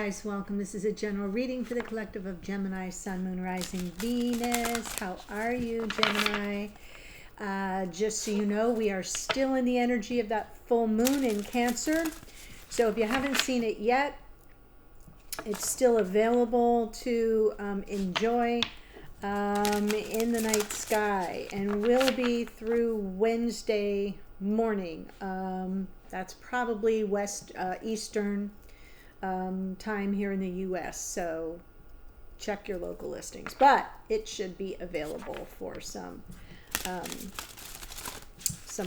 guys, welcome. This is a general reading for the collective of Gemini, Sun, Moon, Rising, Venus. How are you, Gemini? Just so you know, we are still in the energy of that full moon in Cancer. So if you haven't seen it yet, it's still available to enjoy in the night sky, and will be through Wednesday morning. That's probably Eastern time here in the US, so check your local listings, but it should be available for some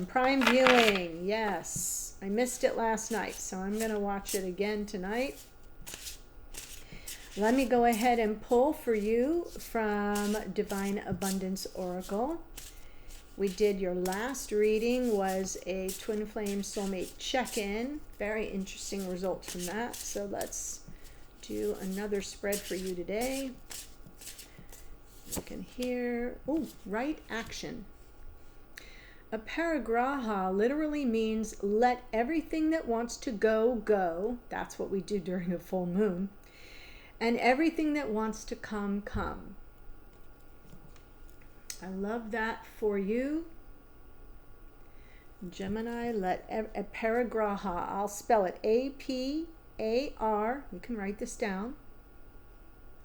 prime viewing. Yes, I missed it last night, so I'm going to watch it again tonight. Let me go ahead and pull for you from Divine Abundance Oracle. We did, your last reading was a twin flame soulmate check-in. Very interesting results from that. So let's do another spread for you today. You can hear, oh, right action. Aparigraha literally means let everything that wants to go, go. That's what we do during a full moon. And everything that wants to come, come. I love that for you. Gemini, let aparigraha. I'll spell it A-P-A-R. You can write this down.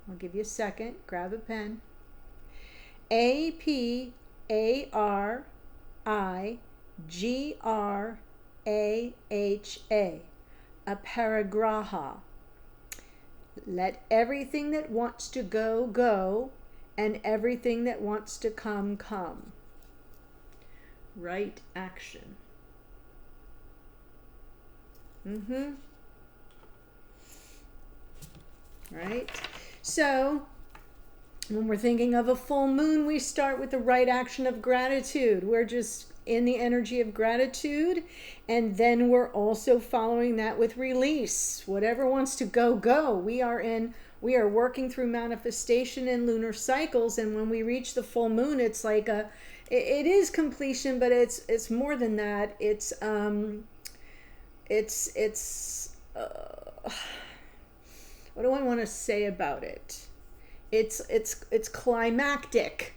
I'll give you a second. Grab a pen. A-P-A-R-I-G-R-A-H-A. Aparigraha. Let everything that wants to go, go. And everything that wants to come, come. Right action. Right? So, when we're thinking of a full moon, we start with the right action of gratitude. We're just in the energy of gratitude. And then we're also following that with release. Whatever wants to go, go. We are working through manifestation and lunar cycles, and when we reach the full moon, it's like it is completion, but it's more than that. It's what do I want to say about it? It's climactic,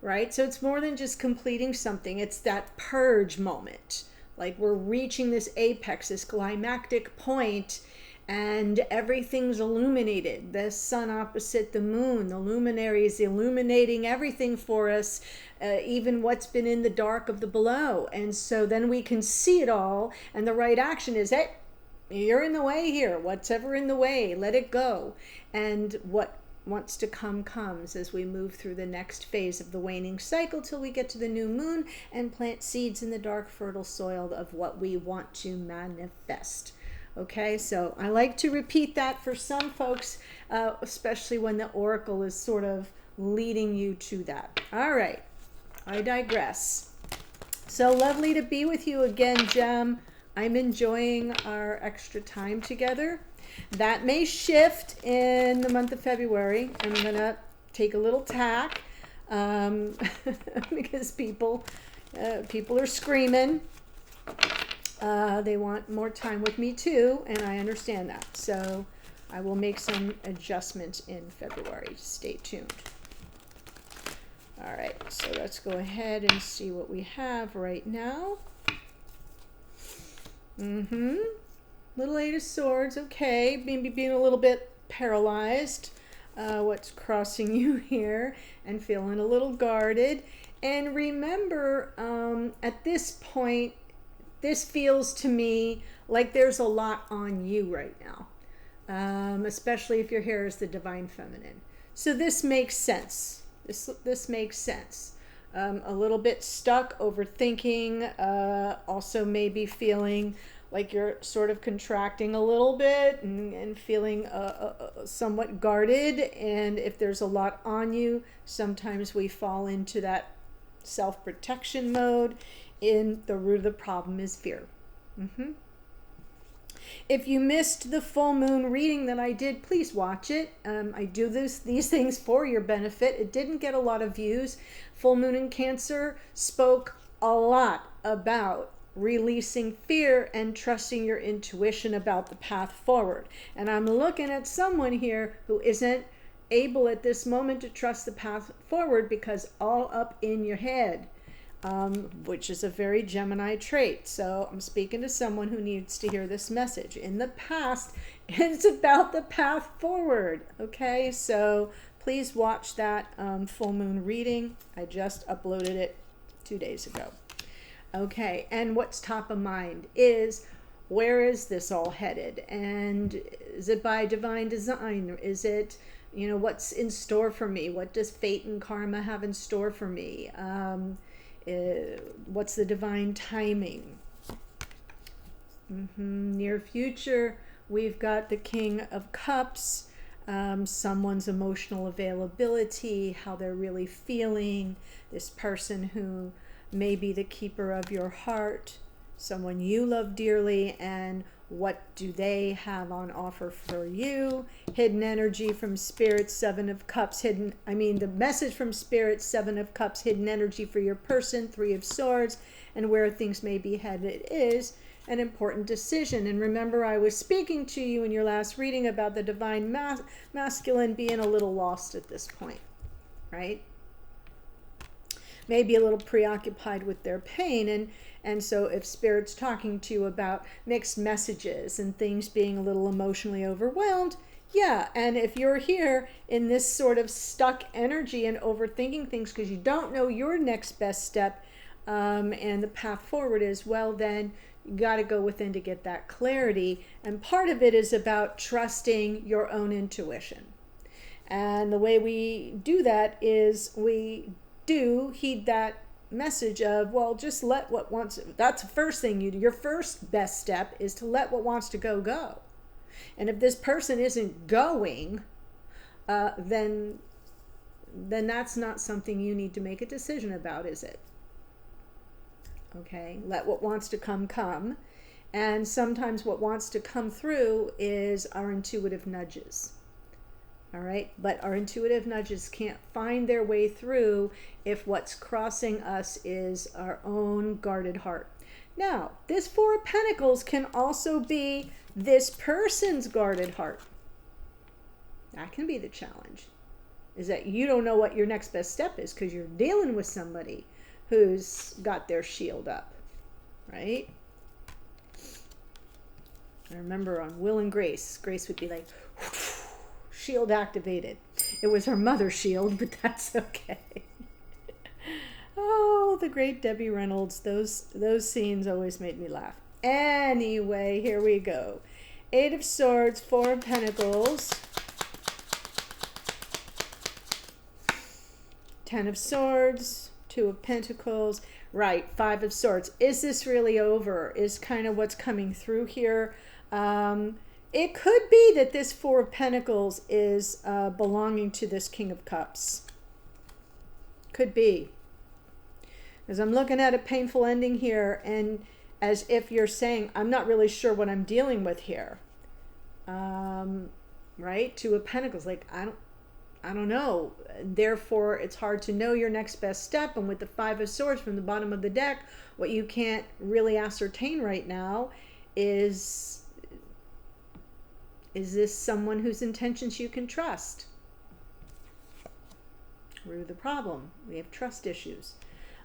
right? So it's more than just completing something. It's that purge moment. Like we're reaching this apex, this climactic point, and everything's illuminated. The sun opposite the moon, the luminary is illuminating everything for us, even what's been in the dark of the below. And so then we can see it all, and the right action is, hey, you're in the way here. Whatever in the way, let it go. And what wants to come, comes as we move through the next phase of the waning cycle till we get to the new moon and plant seeds in the dark, fertile soil of what we want to manifest. Okay, so I like to repeat that for some folks, especially when the oracle is sort of leading you to that. All right, I digress. So lovely to be with you again, Gem. I'm enjoying our extra time together. That may shift in the month of February. I'm going to take a little tack because people are screaming. They want more time with me too, and I understand that. So I will make some adjustments in February. Stay tuned. All right, so let's go ahead and see what we have right now. Little Eight of Swords, okay. Maybe being a little bit paralyzed. What's crossing you here, and feeling a little guarded. And remember, at this point, this feels to me like there's a lot on you right now, especially if your hair is the divine feminine. So this makes sense. This makes sense. A little bit stuck, overthinking, also maybe feeling like you're sort of contracting a little bit and feeling somewhat guarded. And if there's a lot on you, sometimes we fall into that self-protection mode. In the root of the problem is fear. If you missed the full moon reading that I did, please watch it. I do these things for your benefit. It didn't get a lot of views. Full moon in Cancer spoke a lot about releasing fear and trusting your intuition about the path forward. And I'm looking at someone here who isn't able at this moment to trust the path forward because all up in your head, which is a very Gemini trait. So I'm speaking to someone who needs to hear this message. In the past, it's about the path forward. Okay, so please watch that full moon reading. I just uploaded it 2 days ago. Okay, and what's top of mind is, where is this all headed? And is it by divine design? Or is it, what's in store for me? What does fate and karma have in store for me? What's the divine timing? Near future, we've got the King of Cups, someone's emotional availability, how they're really feeling, this person who may be the keeper of your heart, someone you love dearly, and what do they have on offer for you? Hidden energy from Spirit, Seven of Cups, the message from Spirit, Seven of Cups, hidden energy for your person, Three of Swords, and where things may be headed is an important decision. And remember, I was speaking to you in your last reading about the divine masculine being a little lost at this point, right? Maybe a little preoccupied with their pain. And so if Spirit's talking to you about mixed messages and things being a little emotionally overwhelmed, yeah. And if you're here in this sort of stuck energy and overthinking things because you don't know your next best step, and the path forward is, well, then you got to go within to get that clarity. And part of it is about trusting your own intuition. And the way we do that is we do heed that message of, well, just let what wants, that's the first thing you do. Your first best step is to let what wants to go. And if this person isn't going, then that's not something you need to make a decision about, is it? Okay, let what wants to come. And sometimes what wants to come through is our intuitive nudges. All right, but our intuitive nudges can't find their way through if what's crossing us is our own guarded heart. Now, this Four of Pentacles can also be this person's guarded heart. That can be the challenge, is that you don't know what your next best step is because you're dealing with somebody who's got their shield up, right? I remember on Will and Grace, Grace would be like, shield activated. It was her mother's shield, but that's okay. Oh, the great Debbie Reynolds. Those scenes always made me laugh. Anyway, here we go. Eight of Swords, Four of Pentacles, Ten of Swords, Two of Pentacles, right, Five of Swords. Is this really over? Is kind of what's coming through here. It could be that this Four of Pentacles is belonging to this King of Cups. Could be. Because I'm looking at a painful ending here, and as if you're saying, I'm not really sure what I'm dealing with here. Right? Two of Pentacles, like, I don't know. Therefore, it's hard to know your next best step. And with the Five of Swords from the bottom of the deck, what you can't really ascertain right now is this someone whose intentions you can trust? We're the problem. We have trust issues.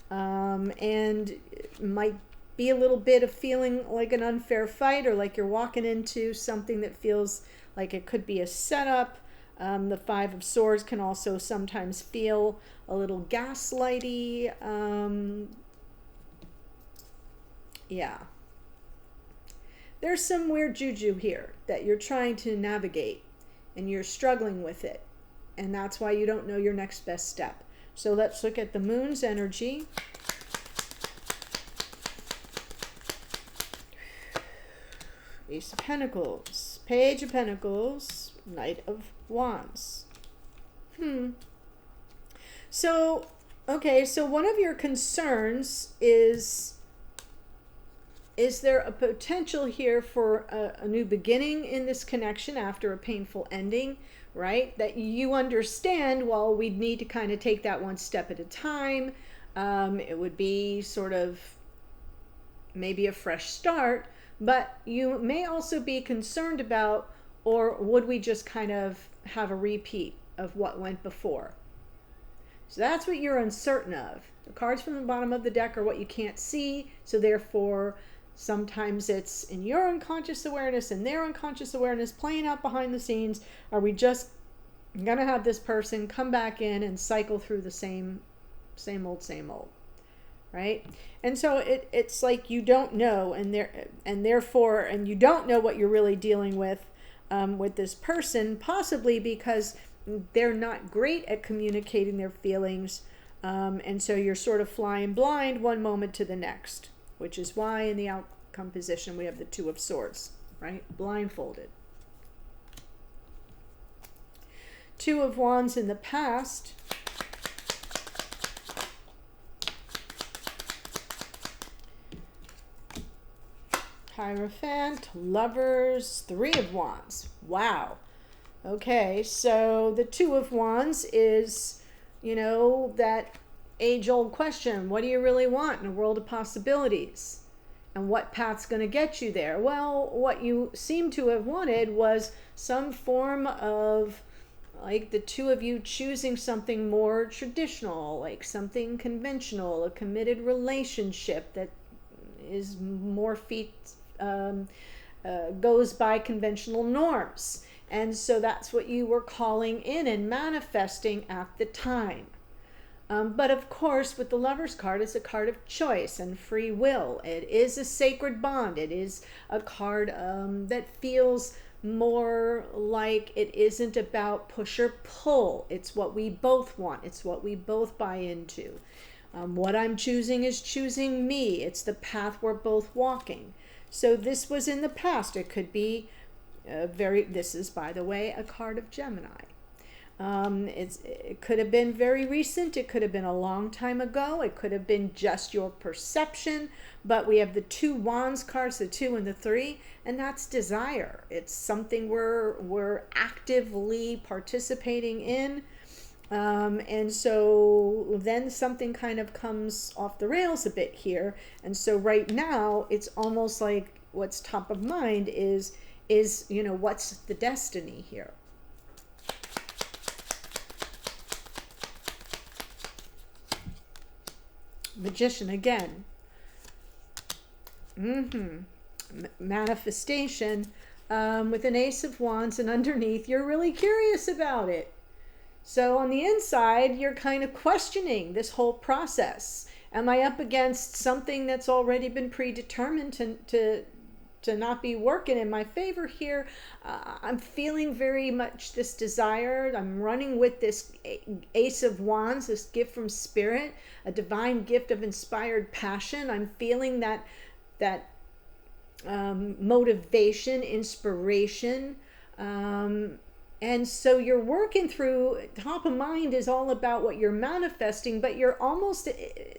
And it might be a little bit of feeling like an unfair fight, or like you're walking into something that feels like it could be a setup. The Five of Swords can also sometimes feel a little gaslighty. Yeah. There's some weird juju here that you're trying to navigate, and you're struggling with it. And that's why you don't know your next best step. So let's look at the moon's energy. Ace of Pentacles, Page of Pentacles, Knight of Wands. So, okay, so one of your concerns is there a potential here for a new beginning in this connection after a painful ending, right? That you understand, well, we'd need to kind of take that one step at a time. It would be sort of maybe a fresh start, but you may also be concerned about, or would we just kind of have a repeat of what went before? So that's what you're uncertain of. The cards from the bottom of the deck are what you can't see, so therefore sometimes it's in your unconscious awareness and their unconscious awareness playing out behind the scenes. Are we just gonna have this person come back in and cycle through the same old, right? And so it's like you don't know, and therefore you don't know what you're really dealing with this person, possibly because they're not great at communicating their feelings, and so you're sort of flying blind one moment to the next, which is why in the outcome position we have the Two of Swords, right? Blindfolded. Two of Wands in the past. Hierophant, Lovers, Three of Wands. Wow. Okay, so the Two of Wands is, that age-old question. What do you really want in a world of possibilities? And what path's going to get you there? Well, what you seem to have wanted was some form of, like, the two of you choosing something more traditional, like something conventional, a committed relationship that is more goes by conventional norms. And so that's what you were calling in and manifesting at the time. But of course, with the Lover's card, it's a card of choice and free will. It is a sacred bond. It is a card that feels more like it isn't about push or pull. It's what we both want. It's what we both buy into. What I'm choosing is choosing me. It's the path we're both walking. So this was in the past. It could be this is, by the way, a card of Gemini. It could have been very recent. It could have been a long time ago. It could have been just your perception. But we have the Two Wands cards, the 2 and the 3, and that's desire. It's something we're actively participating in. And so then something kind of comes off the rails a bit here. And so right now, it's almost like what's top of mind is what's the destiny here? Magician again. Manifestation with an Ace of Wands, and underneath you're really curious about it. So on the inside, you're kind of questioning this whole process. Am I up against something that's already been predetermined to not be working in my favor here? I'm feeling very much this desire. I'm running with this Ace of Wands, this gift from Spirit, a divine gift of inspired passion. I'm feeling that motivation, inspiration. And so you're working through, top of mind is all about what you're manifesting, but you're almost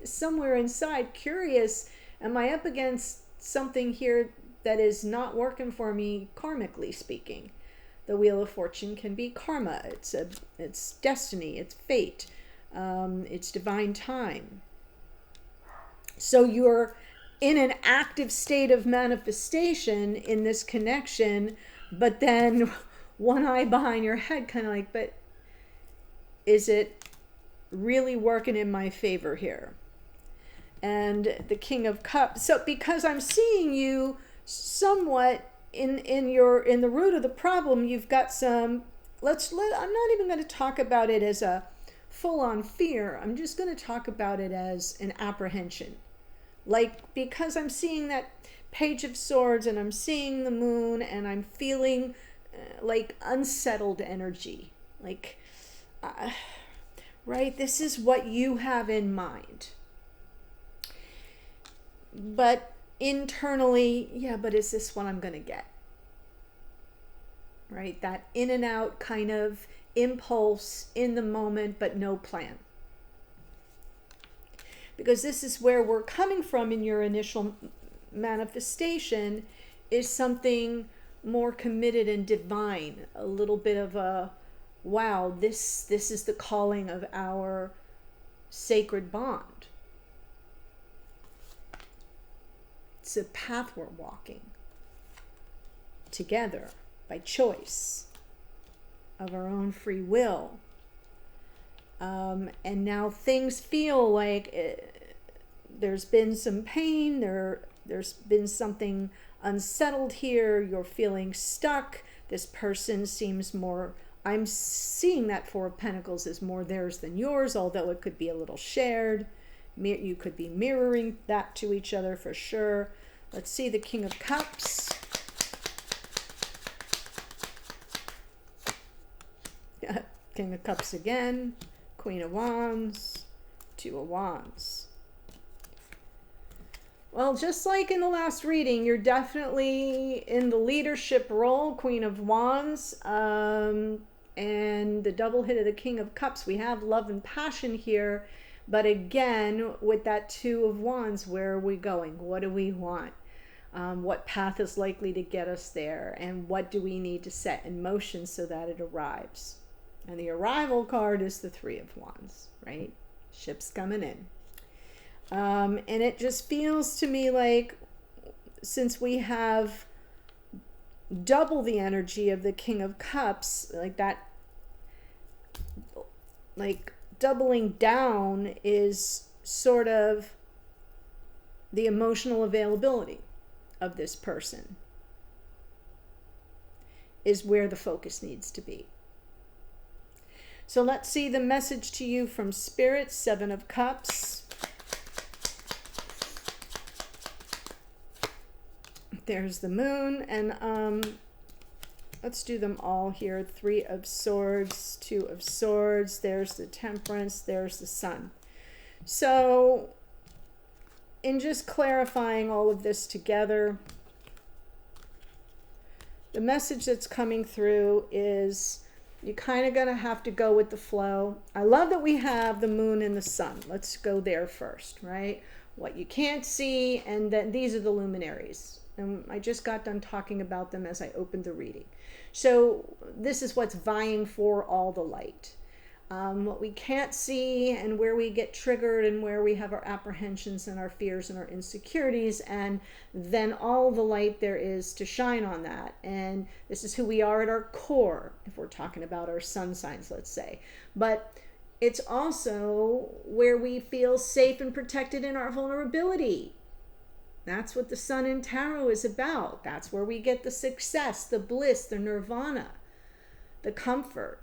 somewhere inside curious, am I up against something here that is not working for me, karmically speaking? The Wheel of Fortune can be karma. It's destiny, it's fate, it's divine time. So you're in an active state of manifestation in this connection, but then one eye behind your head, kind of like, but is it really working in my favor here? And the King of Cups. So because I'm seeing you somewhat in the root of the problem, you've got some, I'm not even going to talk about it as a full-on fear. I'm just going to talk about it as an apprehension. Like, because I'm seeing that Page of Swords and I'm seeing the moon and I'm feeling like unsettled energy, like right, this is what you have in mind, but internally, yeah, but is this what I'm gonna get? Right, that in and out kind of impulse in the moment, but no plan. Because this is where we're coming from in your initial manifestation, is something more committed and divine, a little bit of a, wow, this is the calling of our sacred bond. It's a path we're walking together by choice of our own free will. And now things feel like there's been some pain, there's been something unsettled here, you're feeling stuck. This person seems more, I'm seeing that Four of Pentacles is more theirs than yours, although it could be a little shared. You could be mirroring that to each other for sure. Let's see the King of Cups. King of Cups again. Queen of Wands. Two of Wands. Well, just like in the last reading, you're definitely in the leadership role, Queen of Wands. And the double hit of the King of Cups. We have love and passion here. But again, with that Two of Wands, where are we going? What do we want? What path is likely to get us there? And what do we need to set in motion so that it arrives? And the arrival card is the Three of Wands, right? Ship's coming in. And it just feels to me like, since we have double the energy of the King of Cups, like that, like doubling down is sort of the emotional availability of this person is where the focus needs to be. So let's see the message to you from Spirit, Seven of Cups. There's the Moon, and let's do them all here. Three of Swords, Two of Swords, there's the Temperance, there's the Sun. So in just clarifying all of this together, the message that's coming through is you kind of gonna have to go with the flow. I love that we have the Moon and the Sun. Let's go there first, right? What you can't see, and then these are the luminaries. And I just got done talking about them as I opened the reading. So this is what's vying for all the light. What we can't see, and where we get triggered, and where we have our apprehensions and our fears and our insecurities, and then all the light there is to shine on that. And this is who we are at our core, if we're talking about our sun signs, let's say. But it's also where we feel safe and protected in our vulnerability. That's what the Sun in Tarot is about. That's where we get the success, the bliss, the nirvana, the comfort,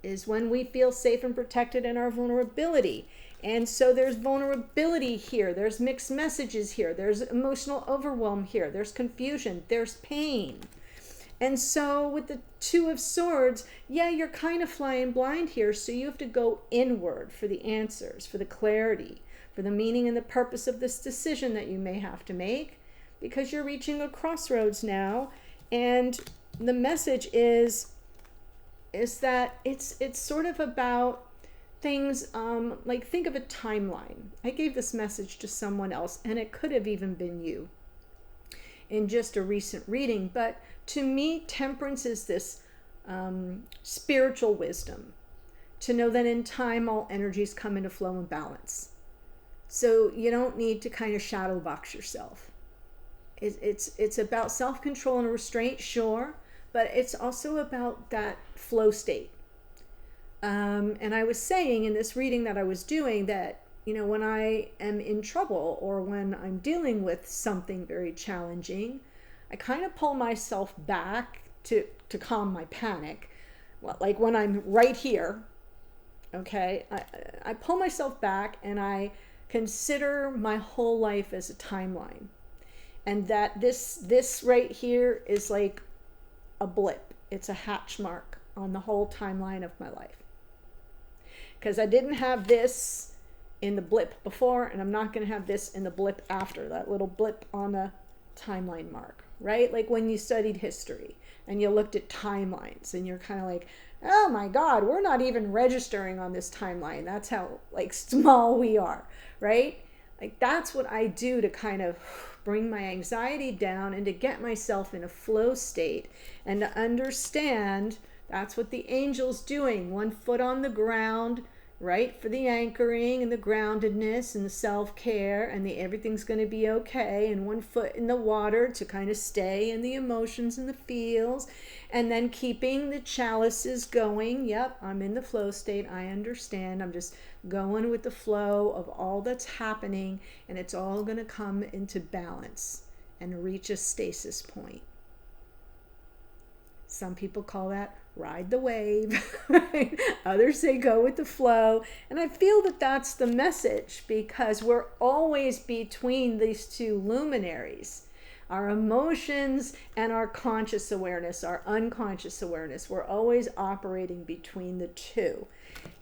is when we feel safe and protected in our vulnerability. And so there's vulnerability here. There's mixed messages here. There's emotional overwhelm here. There's confusion. There's pain. And so with the Two of Swords, yeah, you're kind of flying blind here. So you have to go inward for the answers, for the clarity, for the meaning and the purpose of this decision that you may have to make, because you're reaching a crossroads now. And the message is that it's sort of about things, like think of a timeline. I gave this message to someone else, and it could have even been you in just a recent reading. But to me, temperance is this spiritual wisdom, to know that in time all energies come into flow and balance. So you don't need to kind of shadow box yourself. It's about self-control and restraint, sure, but it's also about that flow state. And I was saying in this reading that I was doing that, you know, when I am in trouble or when I'm dealing with something very challenging, I kind of pull myself back to calm my panic. Well, like when I'm right here, okay, I pull myself back and I consider my whole life as a timeline. And that this right here is like a blip. It's a hatch mark on the whole timeline of my life. Because I didn't have this in the blip before, and I'm not going to have this in the blip after, that little blip on the timeline mark, right? Like when you studied history and you looked at timelines and you're kind of like, oh my God, we're not even registering on this timeline. That's how like small we are, right? Like that's what I do to kind of bring my anxiety down and to get myself in a flow state and to understand that's what the angel's doing. One foot on the ground, right? For the anchoring and the groundedness and the self-care and the everything's going to be okay, and one foot in the water to kind of stay in the emotions and the feels, and then keeping the chalices going. Yep, I'm in the flow state. I understand. I'm just going with the flow of all that's happening, and it's all going to come into balance and reach a stasis point. Some people call that ride the wave, right? Others say go with the flow. And I feel that that's the message, because we're always between these two luminaries, our emotions and our conscious awareness, our unconscious awareness. We're always operating between the two.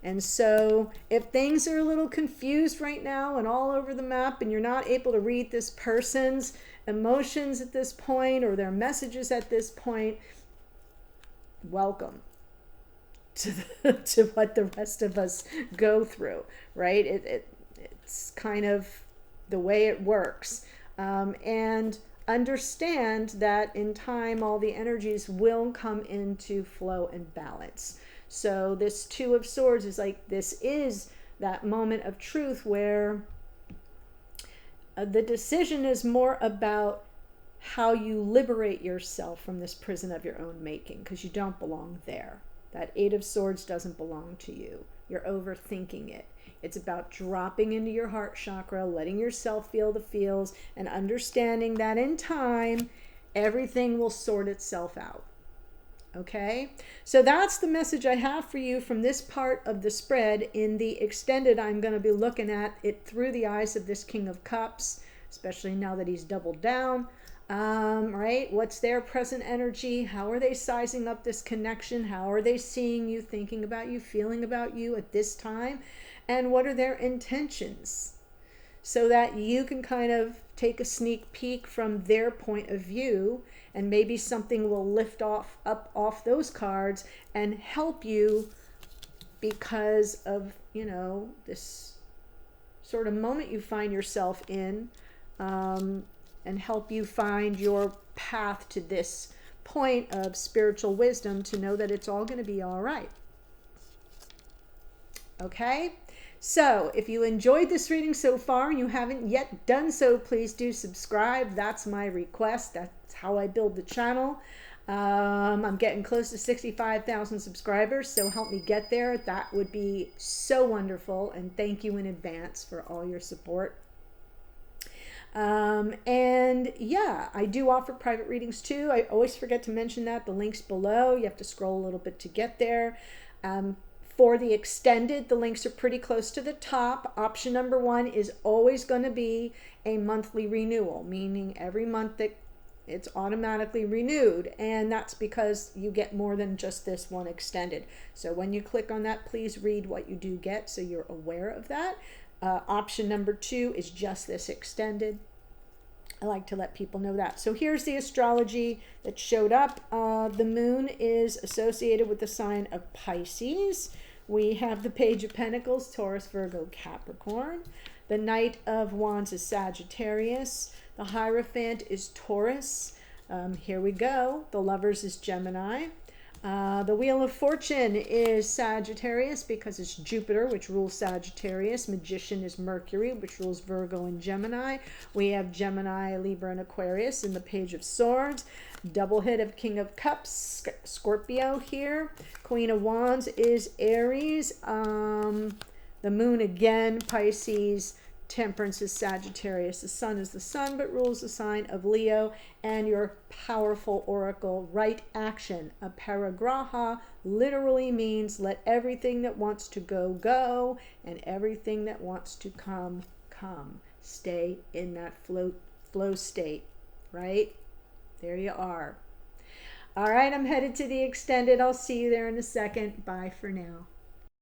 And so if things are a little confused right now and all over the map, and you're not able to read this person's emotions at this point or their messages at this point, welcome to what the rest of us go through, right? It's kind of the way it works. And understand that in time, all the energies will come into flow and balance. So this Two of Swords is like, this is that moment of truth where the decision is more about how you liberate yourself from this prison of your own making, because you don't belong there. That Eight of Swords doesn't belong to you. You're overthinking it. It's about dropping into your heart chakra, letting yourself feel the feels, and understanding that in time, everything will sort itself out. Okay? So that's the message I have for you from this part of the spread. In the extended, I'm going to be looking at it through the eyes of this King of Cups, especially now that he's doubled down. Right? What's their present energy? How are they sizing up this connection? How are they seeing you, thinking about you, feeling about you at this time? And what are their intentions? So that you can kind of take a sneak peek from their point of view, and maybe something will lift off those cards and help you because of, this sort of moment you find yourself in, and help you find your path to this point of spiritual wisdom to know that it's all going to be all right. Okay? So if you enjoyed this reading so far and you haven't yet done so, please do subscribe. That's my request. That's how I build the channel. I'm getting close to 65,000 subscribers, so help me get there. That would be so wonderful, and thank you in advance for all your support. And yeah, I do offer private readings too. I always forget to mention that. The link's below. You have to scroll a little bit to get there. For the extended, the links are pretty close to the top. Option number 1 is always going to be a monthly renewal, meaning every month that it's automatically renewed. And that's because you get more than just this one extended. So when you click on that, please read what you do get so you're aware of that. Option number 2 is just this extended. I like to let people know that. So here's the astrology that showed up. The moon is associated with the sign of Pisces. We have the Page of Pentacles, Taurus, Virgo, Capricorn. The Knight of Wands is Sagittarius. The Hierophant is Taurus. Here we go. The Lovers is Gemini. The Wheel of Fortune is Sagittarius because it's Jupiter, which rules Sagittarius. Magician is Mercury, which rules Virgo and Gemini. We have Gemini, Libra, and Aquarius in the Page of Swords. Double hit of King of Cups, Scorpio here. Queen of Wands is Aries. The Moon again, Pisces. Temperance is Sagittarius. The Sun is the Sun, but rules the sign of Leo. And your powerful oracle, Right Action. Aparigraha literally means let everything that wants to go, go, and everything that wants to come, come. Stay in that flow state, right? There you are. All right, I'm headed to the extended. I'll see you there in a second. Bye for now.